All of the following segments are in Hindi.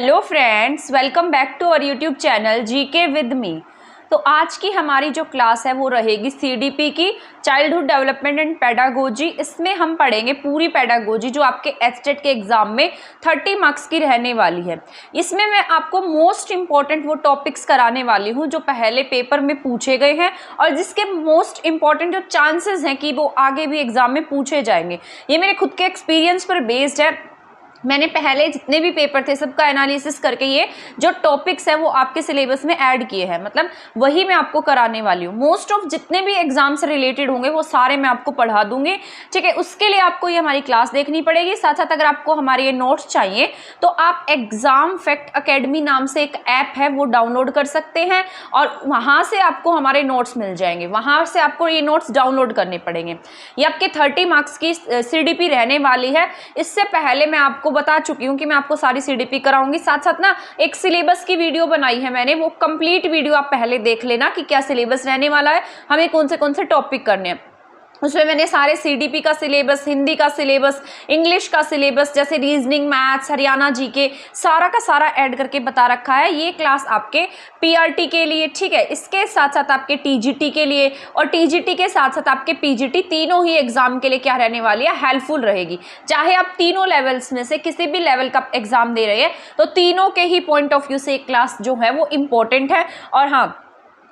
Hello friends, welcome back to our YouTube channel GK with me. तो आज की हमारी जो क्लास है वो रहेगी सीडीपी की, चाइल्डहुड डेवलपमेंट एंड पेडागोजी। इसमें हम पढ़ेंगे पूरी पेडागोजी जो आपके एचटेट के एग्जाम में 30 मार्क्स की रहने वाली है। इसमें मैं आपको मोस्ट इंपॉर्टेंट वो टॉपिक्स कराने वाली हूँ जो पहले पेपर में पूछे गए हैं और जिसके मोस्ट इंपॉर्टेंट जो चांसेस हैं कि वो आगे भी एग्जाम में पूछे जाएंगे। ये मेरे खुद के एक्सपीरियंस पर बेस्ड है। मैंने पहले जितने भी पेपर थे सबका एनालिसिस करके ये जो टॉपिक्स है वो आपके सिलेबस में ऐड किए हैं, मतलब वही मैं आपको कराने वाली हूँ। मोस्ट ऑफ जितने भी एग्जाम से रिलेटेड होंगे वो सारे मैं आपको पढ़ा दूंगी, ठीक है। उसके लिए आपको ये हमारी क्लास देखनी पड़ेगी। साथ साथ अगर आपको हमारे ये नोट्स चाहिए तो आप एग्जाम फैक्ट अकेडमी नाम से एक ऐप है वो डाउनलोड कर सकते हैं और वहाँ से आपको हमारे नोट्स मिल जाएंगे। वहाँ से आपको ये नोट्स डाउनलोड करने पड़ेंगे। ये आपके 30 मार्क्स की सीडीपी रहने वाली है। इससे पहले मैं आपको बता चुकी हूँ कि मैं आपको सारी सीडीपी कराऊंगी। साथ साथ ना एक सिलेबस की वीडियो बनाई है मैंने, वो कंप्लीट वीडियो आप पहले देख लेना कि क्या सिलेबस रहने वाला है, हमें कौन से टॉपिक करने हैं। उसमें मैंने सारे सीडीपी का सिलेबस, हिंदी का सिलेबस, इंग्लिश का सिलेबस, जैसे रीजनिंग, मैथ्स, हरियाणा जीके, सारा का सारा ऐड करके बता रखा है। ये क्लास आपके पीआरटी के लिए, ठीक है, इसके साथ साथ आपके टीजीटी के लिए और टीजीटी के साथ साथ आपके पीजीटी, तीनों ही एग्जाम के लिए क्या रहने वाली है, हेल्पफुल रहेगी। चाहे आप तीनों लेवल्स में से किसी भी लेवल का एग्जाम दे रहे हैं तो तीनों के ही पॉइंट ऑफ व्यू से एक क्लास जो है वो इम्पोर्टेंट है। और हाँ,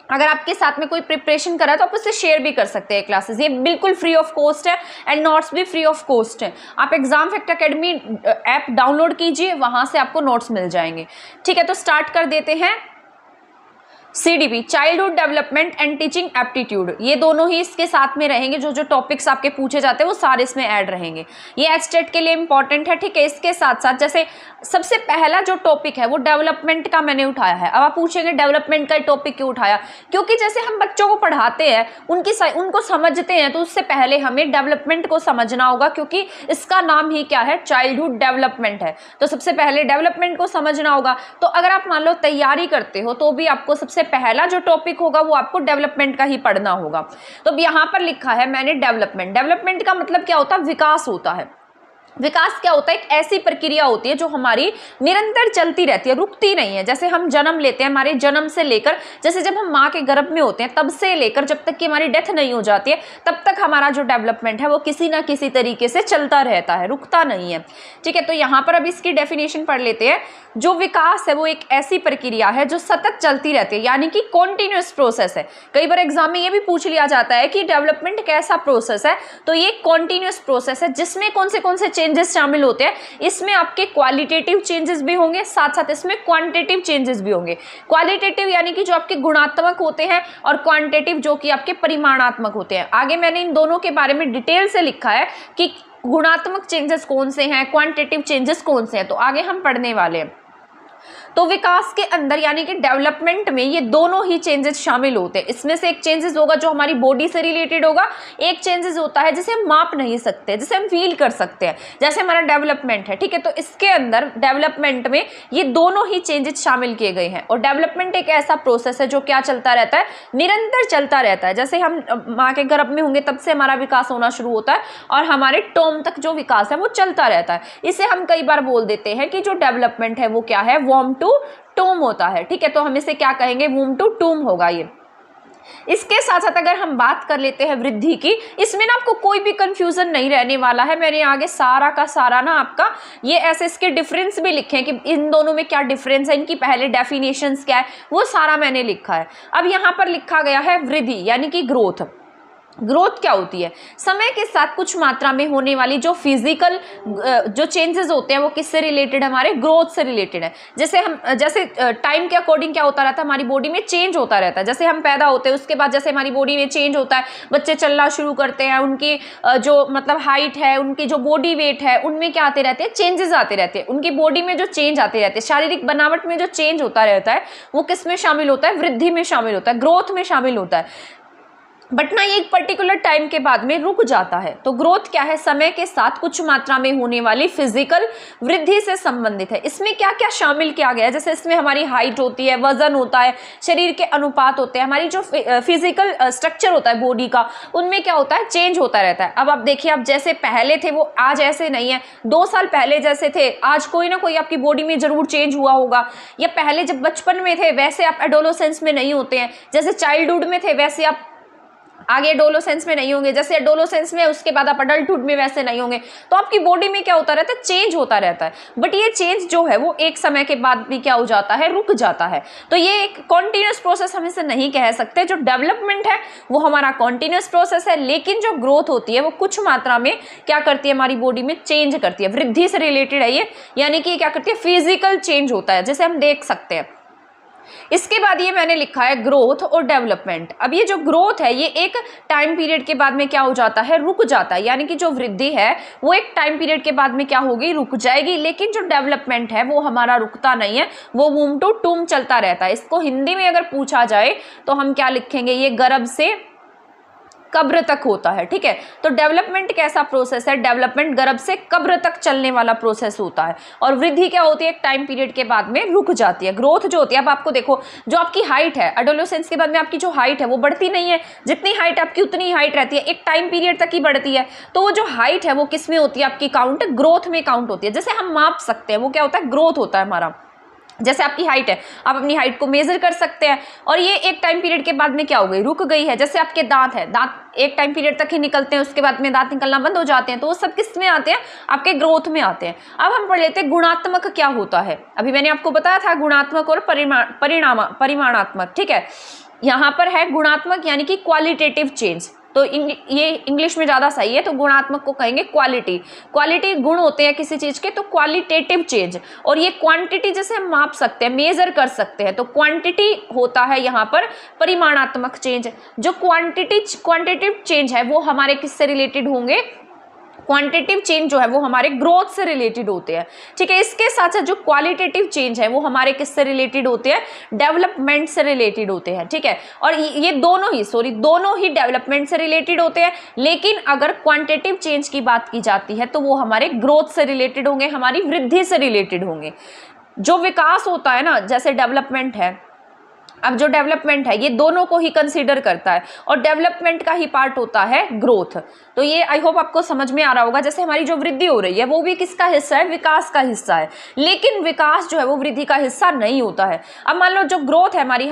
अगर आपके साथ में कोई प्रिपरेशन कर रहा है तो आप उससे शेयर भी कर सकते हैं क्लासेस। ये बिल्कुल फ्री ऑफ कॉस्ट है एंड नोट्स भी फ्री ऑफ कॉस्ट है। आप exam fact academy app download कीजिए, वहां से आपको नोट्स मिल जाएंगे, ठीक है। तो स्टार्ट कर देते हैं। CDP, childhood development and teaching aptitude, ये दोनों ही इसके साथ में रहेंगे। जो टॉपिक्स आपके पूछे जाते हैं वो सारे इसमें ऐड रहेंगे। ये एचटेट के लिए इंपॉर्टेंट है, ठीक है। इसके साथ साथ जैसे सबसे पहला जो टॉपिक है वो डेवलपमेंट का मैंने उठाया है। अब आप पूछेंगे डेवलपमेंट का टॉपिक क्यों उठाया, क्योंकि जैसे हम बच्चों को पढ़ाते हैं, उनको समझते हैं, तो उससे पहले हमें डेवलपमेंट को समझना होगा, क्योंकि इसका नाम ही क्या है, चाइल्डहुड डेवलपमेंट है। तो सबसे पहले डेवलपमेंट को समझना होगा। तो अगर आप मान लो तैयारी करते हो तो भी आपको सबसे पहला जो टॉपिक होगा वो आपको डेवलपमेंट का ही पढ़ना होगा। तो यहां पर लिखा है मैंने डेवलपमेंट का मतलब क्या होता है, विकास होता है। विकास क्या होता है, एक ऐसी प्रक्रिया होती है जो हमारी निरंतर चलती रहती है, रुकती नहीं है। जैसे हम जन्म लेते हैं, हमारे जन्म से लेकर, जैसे जब हम माँ के गर्भ में होते हैं तब से लेकर जब तक कि हमारी डेथ नहीं हो जाती है तब तक हमारा जो डेवलपमेंट है वो किसी ना किसी तरीके से चलता रहता है, रुकता नहीं है, ठीक है। तो यहाँ पर अब इसकी डेफिनेशन पढ़ लेते हैं। जो विकास है वो एक ऐसी प्रक्रिया है जो सतत चलती रहती है, यानी कि कॉन्टिन्यूअस प्रोसेस है। कई बार एग्जाम में ये भी पूछ लिया जाता है कि डेवलपमेंट कैसा प्रोसेस है, तो ये कॉन्टिन्यूअस प्रोसेस है जिसमें कौन से चेंजेस शामिल होते हैं। इसमें आपके क्वालिटेटिव चेंजेस भी होंगे, साथ साथ इसमें क्वांटिटेटिव चेंजेस भी होंगे। क्वालिटेटिव यानी कि जो आपके गुणात्मक होते हैं और क्वांटिटेटिव जो कि आपके परिमाणात्मक होते हैं। आगे मैंने इन दोनों के बारे में डिटेल से लिखा है कि गुणात्मक चेंजेस कौन से हैं, क्वांटिटेटिव चेंजेस कौन से हैं, तो आगे हम पढ़ने वाले हैं। तो विकास के अंदर यानी कि डेवलपमेंट में ये दोनों ही चेंजेस शामिल होते हैं। इसमें से एक चेंजेस होगा जो हमारी बॉडी से रिलेटेड होगा, एक चेंजेस होता है जिसे हम माप नहीं सकते, जिसे हम फील कर सकते हैं, जैसे हमारा डेवलपमेंट है, ठीक है। तो इसके अंदर डेवलपमेंट में ये दोनों ही चेंजेस शामिल किए गए हैं। और डेवलपमेंट एक ऐसा प्रोसेस है जो क्या चलता रहता है, निरंतर चलता रहता है। जैसे हम माँ के गर्भ में होंगे तब से हमारा विकास होना शुरू होता है और हमारे टॉम तक जो विकास है वो चलता रहता है। इसे हम कई बार बोल देते हैं कि जो डेवलपमेंट है वो क्या है, वॉर्म टू टूम होता है, ठीक है। तो हम इसे क्या कहेंगे, वूम टू टूम होगा ये। इसके साथ साथ अगर हम बात कर लेते हैं वृद्धि की, इसमें ना आपको कोई भी कंफ्यूजन नहीं रहने वाला है। मैंने आगे सारा का सारा ना आपका ये ऐसे इसके डिफरेंस भी लिखे हैं कि इन दोनों में क्या डिफरेंस है, इनकी पहले डेफिनेशंस क्या है, वो सारा मैंने लिखा है। अब यहाँ पर लिखा गया है वृद्धि यानी कि ग्रोथ। ग्रोथ क्या होती है, समय के साथ कुछ मात्रा में होने वाली जो फिजिकल जो चेंजेस होते हैं वो किससे रिलेटेड है, हमारे ग्रोथ से रिलेटेड है। जैसे टाइम के अकॉर्डिंग क्या होता रहता है, हमारी बॉडी में चेंज होता रहता है। जैसे हम पैदा होते हैं उसके बाद जैसे हमारी बॉडी में चेंज होता है, बच्चे चलना शुरू करते हैं, उनकी जो मतलब हाइट है, उनकी जो बॉडी वेट है, उनमें क्या आते रहते हैं, चेंजेस आते रहते हैं। उनकी बॉडी में जो चेंज आते रहते हैं, शारीरिक बनावट में जो चेंज होता रहता है वो किस में शामिल होता है, वृद्धि में शामिल होता है, ग्रोथ में शामिल होता है। बट ना ये एक पर्टिकुलर टाइम के बाद में रुक जाता है। तो ग्रोथ क्या है, समय के साथ कुछ मात्रा में होने वाली फिजिकल वृद्धि से संबंधित है। इसमें क्या क्या शामिल किया गया है, जैसे इसमें हमारी हाइट होती है, वजन होता है, शरीर के अनुपात होते हैं, हमारी जो फिजिकल स्ट्रक्चर होता है बॉडी का, उनमें क्या होता है, चेंज होता रहता है। अब आप देखिए, आप जैसे पहले थे वो आज ऐसे नहीं है, 2 साल पहले जैसे थे आज कोई ना कोई आपकी बॉडी में जरूर चेंज हुआ होगा, या पहले जब बचपन में थे वैसे आप एडोलेसेंस में नहीं होते हैं, जैसे चाइल्डहुड में थे वैसे आप आगे एडोलेसेंस में नहीं होंगे, जैसे एडोलेसेंस में उसके बाद आप अडल्टहुड में वैसे नहीं होंगे। तो आपकी बॉडी में क्या होता रहता है, चेंज होता रहता है। बट ये चेंज जो है वो एक समय के बाद भी क्या हो जाता है, रुक जाता है। तो ये एक कॉन्टिन्यूस प्रोसेस हम इसे नहीं कह सकते। जो डेवलपमेंट है वो हमारा कॉन्टिन्यूस प्रोसेस है, लेकिन जो ग्रोथ होती है वो कुछ मात्रा में क्या करती है, हमारी बॉडी में चेंज करती है, वृद्धि से रिलेटेड है ये, यानी कि क्या करती है, फिजिकल चेंज होता है, जैसे हम देख सकते हैं। इसके बाद ये मैंने लिखा है ग्रोथ और डेवलपमेंट। अब ये जो ग्रोथ है ये एक टाइम पीरियड के बाद में क्या हो जाता है, रुक जाता है, यानी कि जो वृद्धि है वो एक टाइम पीरियड के बाद में क्या होगी, रुक जाएगी। लेकिन जो डेवलपमेंट है वो हमारा रुकता नहीं है, वो वूम टू टूम चलता रहता है। इसको हिंदी में अगर पूछा जाए तो हम क्या लिखेंगे, ये गर्भ से कब्र तक होता है। ठीक है, तो डेवलपमेंट कैसा प्रोसेस है, डेवलपमेंट गर्भ से कब्र तक चलने वाला प्रोसेस होता है। और वृद्धि क्या होती है, एक टाइम पीरियड के बाद में रुक जाती है। ग्रोथ जो होती है, अब आपको देखो, जो आपकी हाइट है एडोलेसेंस के बाद में आपकी जो हाइट है वो बढ़ती नहीं है, जितनी हाइट आपकी उतनी हाइट रहती है, एक टाइम पीरियड तक ही बढ़ती है। तो वो जो हाइट है वो किस में होती है, आपकी काउंट ग्रोथ में काउंट होती है। जैसे हम माप सकते हैं, वो क्या होता है, ग्रोथ होता है हमारा। जैसे आपकी हाइट है, आप अपनी हाइट को मेजर कर सकते हैं, और ये एक टाइम पीरियड के बाद में क्या हो गई, रुक गई है। जैसे आपके दांत है, दांत एक टाइम पीरियड तक ही निकलते हैं, उसके बाद में दांत निकलना बंद हो जाते हैं, तो वो सब किस में आते हैं, आपके ग्रोथ में आते हैं। अब हम पढ़ लेते हैं गुणात्मक क्या होता है। अभी मैंने आपको बताया था गुणात्मक और परिमाणात्मक। ठीक है, यहाँ पर है गुणात्मक यानी कि क्वालिटेटिव चेंज, तो ये इंग्लिश में ज़्यादा सही है, तो गुणात्मक को कहेंगे क्वालिटी। क्वालिटी गुण होते हैं किसी चीज़ के, तो क्वालिटेटिव चेंज। और ये क्वांटिटी जैसे हम माप सकते हैं, मेजर कर सकते हैं, तो क्वांटिटी होता है यहाँ पर परिमाणात्मक चेंज। जो क्वांटिटेटिव चेंज है वो हमारे किससे रिलेटेड होंगे, क्वांटिटेटिव चेंज जो है वो हमारे ग्रोथ से रिलेटेड होते हैं। ठीक है, इसके साथ साथ जो क्वालिटेटिव चेंज है वो हमारे किससे रिलेटेड होते हैं, डेवलपमेंट से रिलेटेड होते हैं। ठीक है, और ये दोनों ही डेवलपमेंट से रिलेटेड होते हैं। लेकिन अगर क्वांटिटेटिव चेंज की बात की जाती है तो वो हमारे ग्रोथ से रिलेटेड होंगे, हमारी वृद्धि से रिलेटेड होंगे। जो विकास होता है ना, जैसे डेवलपमेंट है, अब जो डेवलपमेंट है ये दोनों को ही कंसीडर करता है, और डेवलपमेंट का ही पार्ट होता है ग्रोथ। तो ये आई होप आपको समझ में आ रहा होगा। जैसे हमारी जो वृद्धि हो रही है वो भी किसका हिस्सा है, विकास का हिस्सा है, लेकिन विकास जो है वो वृद्धि का हिस्सा नहीं होता है। अब मान लो जो ग्रोथ है हमारी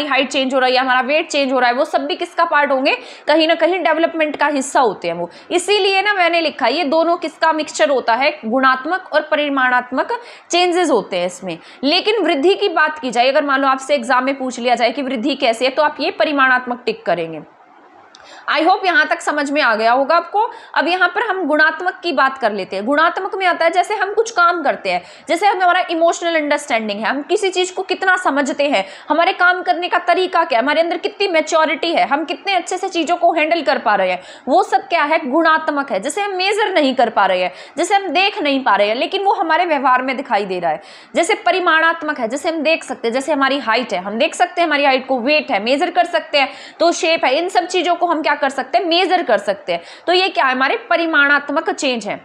हाइट चेंज हो रही है, हमारा वेट चेंज हो रहा है, वो सब भी किसका पार्ट होंगे, कहीं ना कहीं डेवलपमेंट का हिस्सा होते हैं वो। इसीलिए ना मैंने लिखा ये दोनों किसका मिक्सचर होता है, गुणात्मक और परिमाणात्मक चेंजेस होते हैं इसमें। लेकिन वृद्धि की बात की जाए, अगर मान लो आपसे एग्जाम में पूछ लिया जाए कि वृद्धि कैसे है, तो आप ये परिमाणात्मक टिक करेंगे। आई होप यहां तक समझ में आ गया होगा आपको। अब यहां पर हम गुणात्मक की बात कर लेते हैं। गुणात्मक में आता है जैसे हम कुछ काम करते हैं, जैसे हमारा इमोशनल अंडरस्टैंडिंग है, हम किसी चीज को कितना समझते हैं, हमारे काम करने का तरीका क्या है, हमारे अंदर कितनी मैच्योरिटी है, हम कितने अच्छे से चीजों को हैंडल कर पा रहे हैं, वो सब क्या है, गुणात्मक है। जैसे हम मेजर नहीं कर पा रहे हैं, जैसे हम देख नहीं पा रहे हैं, लेकिन वो हमारे व्यवहार में दिखाई दे रहा है। जैसे परिमाणात्मक है, जैसे हम देख सकते हैं, जैसे हमारी हाइट है, हम देख सकते हैं हमारी हाइट को, वेट है, मेजर कर सकते हैं, तो शेप है, इन सब चीजों को हम क्या कर सकते हैं, मेजर कर सकते हैं। तो ये क्या है, हमारे परिमाणात्मक चेंज है।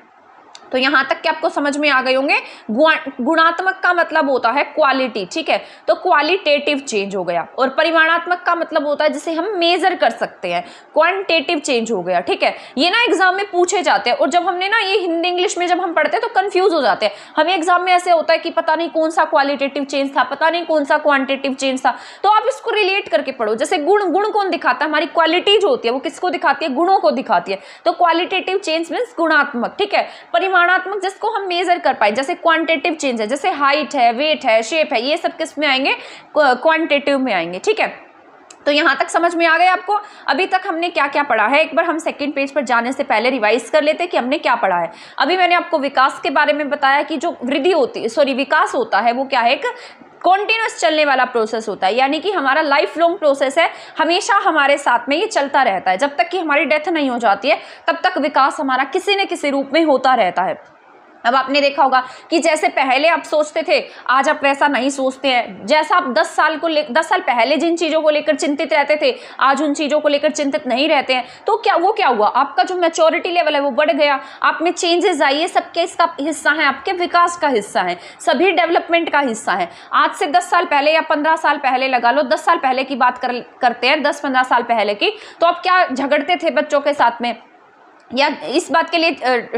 तो यहां तक कि आपको समझ में आ गए होंगे। गुणात्मक का मतलब होता है क्वालिटी, ठीक है, तो क्वालिटेटिव चेंज हो गया। और परिमाणात्मक का मतलब होता है जिसे हम मेजर कर सकते हैं, क्वांटिटेटिव चेंज हो गया। ठीक है, ये ना एग्जाम में पूछे जाते हैं, और जब हमने ना ये हिंदी इंग्लिश में जब हम पढ़ते हैं तो कंफ्यूज हो जाते हैं। हमें एग्जाम में ऐसे होता है कि पता नहीं कौन सा क्वालिटेटिव चेंज था, पता नहीं कौन सा क्वांटिटेटिव चेंज था। तो आप इसको रिलेट करके पढ़ो। जैसे गुण कौन दिखाता है, हमारी क्वालिटी जो होती है वो किसको दिखाती है, गुणों को दिखाती है। तो क्वालिटेटिव चेंज मीन्स गुणात्मक, ठीक है। परिमाणात्मक जिसको हम मेजर कर पाए, जैसे क्वांटिटेटिव चेंज है, जैसे हाइट है, वेट है, शेप है, ये सब किस में आएंगे, क्वांटिटेटिव में आएंगे। ठीक है, तो यहां तक समझ में आ गया आपको। अभी तक हमने क्या क्या पढ़ा है, एक बार हम सेकंड पेज पर जाने से पहले रिवाइज कर लेते हैं कि हमने क्या पढ़ा है। अभी मैंने आपको विकास के बारे में बताया कि जो विकास होता है वो क्या है, एक कॉन्टिन्यूस चलने वाला प्रोसेस होता है, यानी कि हमारा लाइफ लॉन्ग प्रोसेस है, हमेशा हमारे साथ में ये चलता रहता है। जब तक कि हमारी डेथ नहीं हो जाती है तब तक विकास हमारा किसी न किसी रूप में होता रहता है। अब आपने देखा होगा कि जैसे पहले आप सोचते थे आज आप वैसा नहीं सोचते हैं। जैसा आप 10 साल पहले जिन चीज़ों को लेकर चिंतित रहते थे आज उन चीज़ों को लेकर चिंतित नहीं रहते हैं। तो क्या हुआ, आपका जो मैच्योरिटी लेवल है वो बढ़ गया, आप में चेंजेस आई, ये सबके इसका हिस्सा है, आपके विकास का हिस्सा है, सभी डेवलपमेंट का हिस्सा है। आज से 10 साल पहले या 15 साल पहले लगा लो, 10 साल पहले की बात करते हैं, 10-15 साल पहले की, तो आप क्या झगड़ते थे बच्चों के साथ में या इस बात के लिए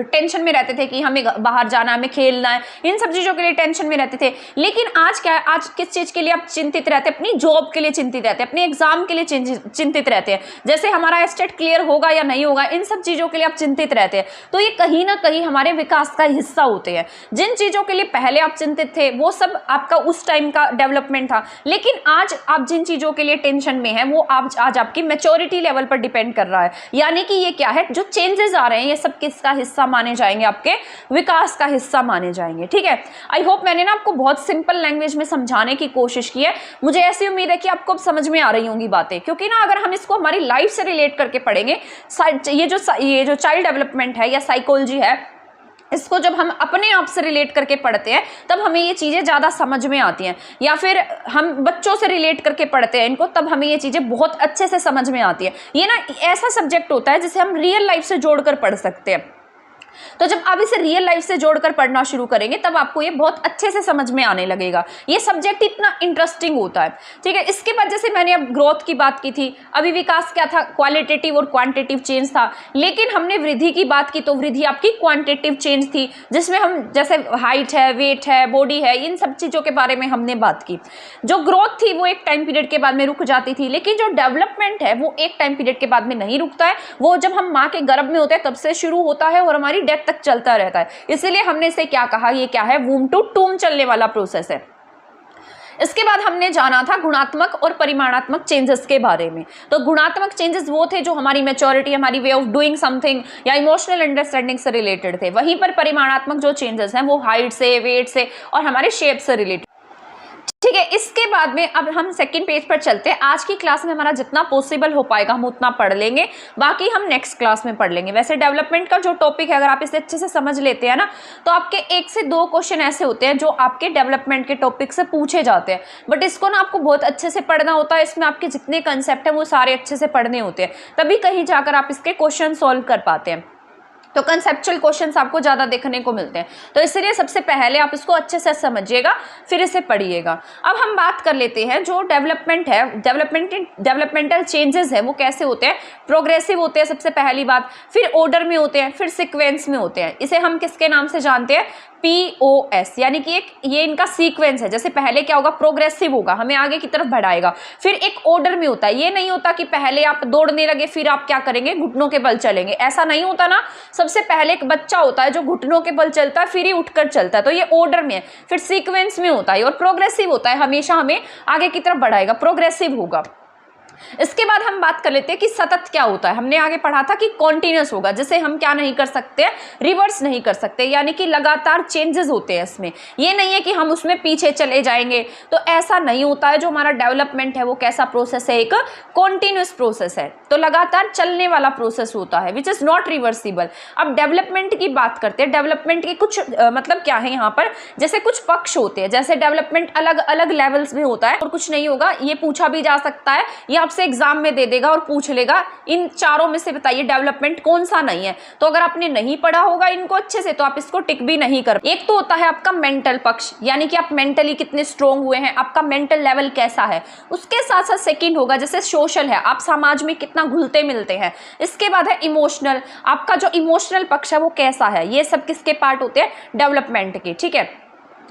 टेंशन में रहते थे कि हमें बाहर जाना है, हमें खेलना है, इन सब चीज़ों के लिए टेंशन में रहते थे। लेकिन आज क्या है, आज किस चीज़ के लिए आप चिंतित रहते हैं? अपनी जॉब के लिए चिंतित रहते हैं, अपने एग्जाम के लिए चिंतित रहते हैं, जैसे हमारा स्टेट क्लियर होगा या नहीं होगा, इन सब चीज़ों के लिए आप चिंतित रहते हैं। तो ये कहीं ना कहीं हमारे विकास का हिस्सा होते हैं। जिन चीज़ों के लिए पहले आप चिंतित थे वो सब आपका उस टाइम का डेवलपमेंट था, लेकिन आज आप जिन चीज़ों के लिए टेंशन में है वो आज आपकी मैच्योरिटी लेवल पर डिपेंड कर रहा है। यानी कि ये क्या है, जो चेंजेस आ रहे हैं ये सब किसका हिस्सा माने जाएंगे, आपके विकास का हिस्सा माने जाएंगे। ठीक है, आई होप मैंने ना आपको बहुत सिंपल लैंग्वेज में समझाने की कोशिश की है। मुझे ऐसी उम्मीद है कि आपको अब समझ में आ रही होंगी बातें, क्योंकि ना अगर हम इसको हमारी लाइफ से रिलेट करके पढ़ेंगे, ये जो चाइल्ड डेवलपमेंट है या साइकोलॉजी है, इसको जब हम अपने आप से रिलेट करके पढ़ते हैं तब हमें ये चीज़ें ज़्यादा समझ में आती हैं, या फिर हम बच्चों से रिलेट करके पढ़ते हैं इनको, तब हमें ये चीज़ें बहुत अच्छे से समझ में आती है। ये ना ऐसा सब्जेक्ट होता है जिसे हम रियल लाइफ से जोड़कर पढ़ सकते हैं। तो जब आप इसे रियल लाइफ से जोड़कर पढ़ना शुरू करेंगे तब आपको ये बहुत अच्छे से समझ में आने लगेगा। ये सब्जेक्ट इतना इंटरेस्टिंग होता है। ठीक है, इसके बाद जैसे मैंने अब ग्रोथ की बात की थी, अभी विकास क्या था, क्वालिटेटिव और क्वांटिटेटिव चेंज था, लेकिन हमने वृद्धि की बात की तो वृद्धि आपकी क्वांटिटेटिव चेंज थी, जिसमें हम जैसे हाइट है, वेट है, बॉडी है, इन सब चीज़ों के बारे में हमने बात की। जो ग्रोथ थी वो एक टाइम पीरियड के बाद में रुक जाती थी, लेकिन जो डेवलपमेंट है वो एक टाइम पीरियड के बाद में नहीं रुकता है, वो जब हम माँ के गर्भ में होते हैं तब से शुरू होता है और हमारी डेथ तक चलता रहता है। इसलिए हमने इसे क्या कहा, ये क्या है, वूम टू टूम चलने वाला प्रोसेस है। इसके बाद हमने जाना था गुणात्मक और परिमाणात्मक चेंजेस के बारे में। तो गुणात्मक चेंजेस वो थे जो हमारी मैच्योरिटी, हमारी वे ऑफ डूइंग समथिंग या इमोशनल अंडरस्टैंडिंग से रिलेटेड थे। वहीं पर परिमाणात्मक जो चेंजेस हैं वो हाइट से, वेट से और हमारे शेप से रिलेटेड। ठीक है, इसके बाद में अब हम सेकंड पेज पर चलते हैं। आज की क्लास में हमारा जितना पॉसिबल हो पाएगा हम उतना पढ़ लेंगे, बाकी हम नेक्स्ट क्लास में पढ़ लेंगे। वैसे डेवलपमेंट का जो टॉपिक है अगर आप इसे अच्छे से समझ लेते हैं ना, तो आपके 1 से 2 क्वेश्चन ऐसे होते हैं जो आपके डेवलपमेंट के टॉपिक से पूछे जाते हैं, बट इसको ना आपको बहुत अच्छे से पढ़ना होता है। इसमें आपके जितने कंसेप्ट हैं वो सारे अच्छे से पढ़ने होते हैं, तभी कहीं जाकर आप इसके क्वेश्चन सॉल्व कर पाते हैं। तो कंसेप्चुअल क्वेश्चंस आपको ज़्यादा देखने को मिलते हैं, तो इसलिए सबसे पहले आप इसको अच्छे से समझिएगा फिर इसे पढ़िएगा। अब हम बात कर लेते हैं जो डेवलपमेंट है, डेवलपमेंटल चेंजेस है वो कैसे होते हैं। प्रोग्रेसिव होते हैं सबसे पहली बात, फिर ऑर्डर में होते हैं, फिर सीक्वेंस में होते हैं। इसे हम किसके नाम से जानते हैं, POS, यानी कि ये इनका सीक्वेंस है। जैसे पहले क्या होगा, प्रोग्रेसिव होगा, हमें आगे की तरफ बढ़ाएगा। फिर एक ऑर्डर में होता है, ये नहीं होता कि पहले आप दौड़ने लगे फिर आप क्या करेंगे, घुटनों के बल चलेंगे, ऐसा नहीं होता ना। सबसे पहले एक बच्चा होता है जो घुटनों के बल चलता है फिर ही उठकर चलता है, तो ये ऑर्डर में है। फिर सीक्वेंस में होता है और प्रोग्रेसिव होता है, हमेशा हमें आगे की तरफ बढ़ाएगा, प्रोग्रेसिव होगा। इसके बाद हम बात कर लेते हैं कि सतत क्या होता है। हमने आगे पढ़ा था कि कॉन्टिन्यूस होगा, जिसे हम क्या नहीं कर सकते, रिवर्स नहीं कर सकते, यानी कि लगातार चेंजेस होते हैं इसमें। ये नहीं है कि हम उसमें पीछे चले जाएंगे, तो ऐसा नहीं होता है। जो हमारा डेवलपमेंट है वो कैसा प्रोसेस है, एक कॉन्टिन्यूस प्रोसेस है, तो लगातार चलने वाला प्रोसेस होता है, विच इज नॉट रिवर्सिबल। अब डेवलपमेंट की बात करते हैं। डेवलपमेंट के कुछ मतलब क्या है यहाँ पर, जैसे कुछ पक्ष होते हैं, जैसे डेवलपमेंट अलग अलग लेवल्स में होता है और कुछ नहीं होगा। ये पूछा भी जा सकता है, ये आपसे एग्जाम में दे देगा और पूछ लेगा इन चारों में से बताइए डेवलपमेंट कौन सा नहीं है। तो अगर आपने नहीं पढ़ा होगा इनको अच्छे से तो आप इसको टिक भी नहीं कर। एक तो होता है आपका मेंटल पक्ष, यानी कि आप मेंटली कितने स्ट्रोंग हुए हैं, आपका मेंटल लेवल कैसा है। उसके साथ साथ सेकंड होगा जैसे सोशल है, आप समाज में कितना घुलते मिलते हैं। इसके बाद है इमोशनल, आपका जो इमोशनल पक्ष है वो कैसा है। ये सब किसके पार्ट होते हैं, डेवलपमेंट के। ठीक है,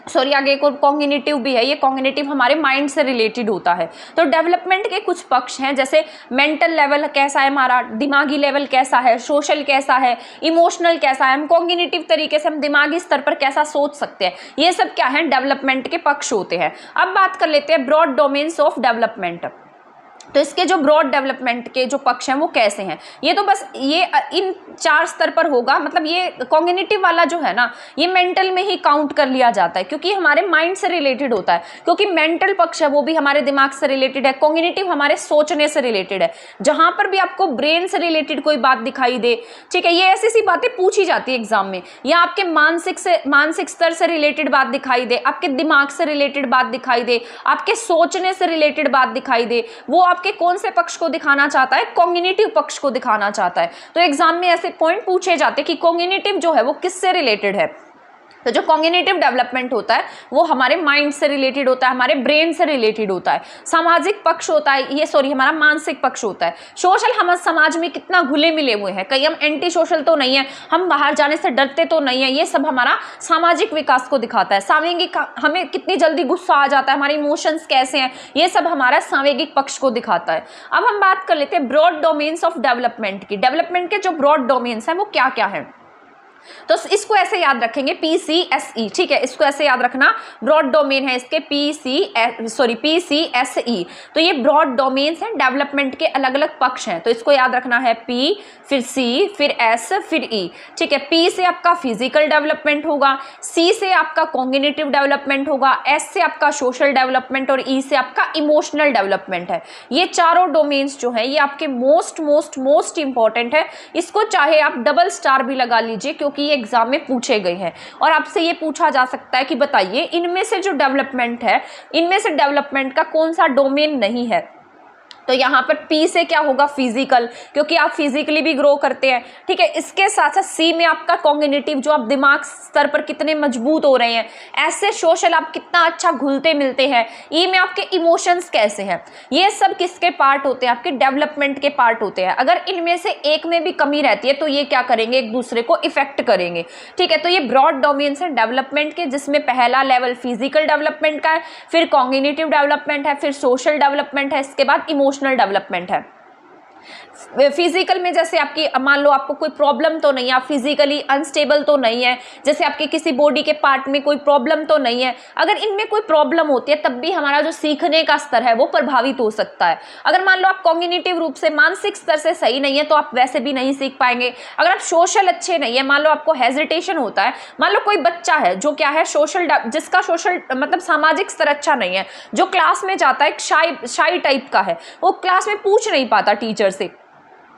सॉरी आगे एक और कॉग्निटिव भी है, ये कॉग्निटिव हमारे माइंड से रिलेटेड होता है। तो डेवलपमेंट के कुछ पक्ष हैं, जैसे मेंटल लेवल कैसा है हमारा, दिमागी लेवल कैसा है, सोशल कैसा है, इमोशनल कैसा है, हम कॉग्निटिव तरीके से हम दिमागी स्तर पर कैसा सोच सकते हैं। ये सब क्या है, डेवलपमेंट के पक्ष होते हैं। अब बात कर लेते हैं ब्रॉड डोमेन्स ऑफ डेवलपमेंट। तो इसके जो ब्रॉड डेवलपमेंट के जो पक्ष हैं वो कैसे हैं, ये तो बस ये इन 4 स्तर पर होगा। मतलब ये कॉग्निटिव वाला जो है ना, ये मेंटल में ही काउंट कर लिया जाता है, क्योंकि हमारे माइंड से रिलेटेड होता है, क्योंकि मेंटल पक्ष है वो भी हमारे दिमाग से रिलेटेड है, कॉग्निटिव हमारे सोचने से रिलेटेड है। जहां पर भी आपको ब्रेन से रिलेटेड कोई बात दिखाई दे, ठीक है, ये ऐसी सी बातें पूछी जाती है एग्जाम में, या आपके मानसिक स्तर से रिलेटेड बात दिखाई दे, आपके दिमाग से रिलेटेड बात दिखाई दे, आपके सोचने से रिलेटेड बात दिखाई दे, वो आपके कौन से पक्ष को दिखाना चाहता है, कॉग्निटिव पक्ष को दिखाना चाहता है। तो एग्जाम में ऐसे पॉइंट पूछे जाते हैं कि कॉग्निटिव जो है वो किससे रिलेटेड है। तो जो कॉग्निटिव डेवलपमेंट होता है वो हमारे माइंड से रिलेटेड होता है, हमारे ब्रेन से रिलेटेड होता है। सामाजिक पक्ष होता है ये, हमारा मानसिक पक्ष होता है। सोशल, हम समाज में कितना घुले मिले हुए हैं, कहीं हम एंटी सोशल तो नहीं है, हम बाहर जाने से डरते तो नहीं है, ये सब हमारा सामाजिक विकास को दिखाता है। सांवेगिक, हमें कितनी जल्दी गुस्सा आ जाता है, हमारे इमोशंस कैसे हैं, ये सब हमारा सांवेगिक पक्ष को दिखाता है। अब हम बात कर लेते हैं ब्रॉड डोमेन्स ऑफ डेवलपमेंट की। डेवलपमेंट के जो ब्रॉड डोमेन्स हैं वो क्या क्या है, तो इसको ऐसे याद रखेंगे PCSE, ठीक है, इसको ऐसे याद रखना, ब्रॉड डोमेन है इसके PCSE। तो ये ब्रॉड डोमेन्स हैं, डेवलपमेंट के अलग अलग पक्ष हैं, तो इसको याद रखना है P, फिर C, फिर S, फिर E, ठीक है। P से आपका फिजिकल डेवलपमेंट होगा, C से आपका कॉग्निटिव डेवलपमेंट होगा, S से आपका सोशल डेवलपमेंट और E से आपका इमोशनल डेवलपमेंट है। ये चारों डोमेन्स जो है ये आपके मोस्ट इंपॉर्टेंट है। इसको चाहे आप डबल स्टार भी लगा लीजिए, क्योंकि ये एग्जाम में पूछे गए हैं। और आपसे ये पूछा जा सकता है कि बताइए इनमें से जो डेवलपमेंट है, इनमें से डेवलपमेंट का कौन सा डोमेन नहीं है। तो यहाँ पर P से क्या होगा, फिजिकल, क्योंकि आप फिजिकली भी ग्रो करते हैं, ठीक है। इसके साथ साथ C में आपका कॉग्निटिव, जो आप दिमाग स्तर पर कितने मजबूत हो रहे हैं, ऐसे सोशल आप कितना अच्छा घुलते मिलते हैं, E में आपके इमोशंस कैसे हैं, ये सब किसके पार्ट होते हैं, आपके डेवलपमेंट के पार्ट होते हैं। अगर इनमें से एक में भी कमी रहती है तो ये क्या करेंगे, एक दूसरे को इफेक्ट करेंगे, ठीक है। तो ये ब्रॉड डोमेन्स हैं डेवलपमेंट के, जिसमें पहला लेवल फिजिकल डेवलपमेंट का है, फिर कॉग्निटिव डेवलपमेंट है, फिर सोशल डेवलपमेंट है, इसके बाद इमोशनल डेवलपमेंट है। फिजिकल में जैसे आपकी, मान लो आपको कोई प्रॉब्लम तो नहीं है, आप फिजिकली अनस्टेबल तो नहीं है, जैसे आपके किसी बॉडी के पार्ट में कोई प्रॉब्लम तो नहीं है, अगर इनमें कोई प्रॉब्लम होती है तब भी हमारा जो सीखने का स्तर है वो प्रभावित हो सकता है। अगर मान लो आप कॉग्निटिव रूप से, मानसिक स्तर से सही नहीं है तो आप वैसे भी नहीं सीख पाएंगे। अगर आप सोशल अच्छे नहीं है, मान लो आपको हेजिटेशन होता है, मान लो कोई बच्चा है जो क्या है सोशल, जिसका सोशल मतलब सामाजिक स्तर अच्छा नहीं है, जो क्लास में जाता है शाई टाइप का है, वो क्लास में पूछ नहीं पाता टीचर से,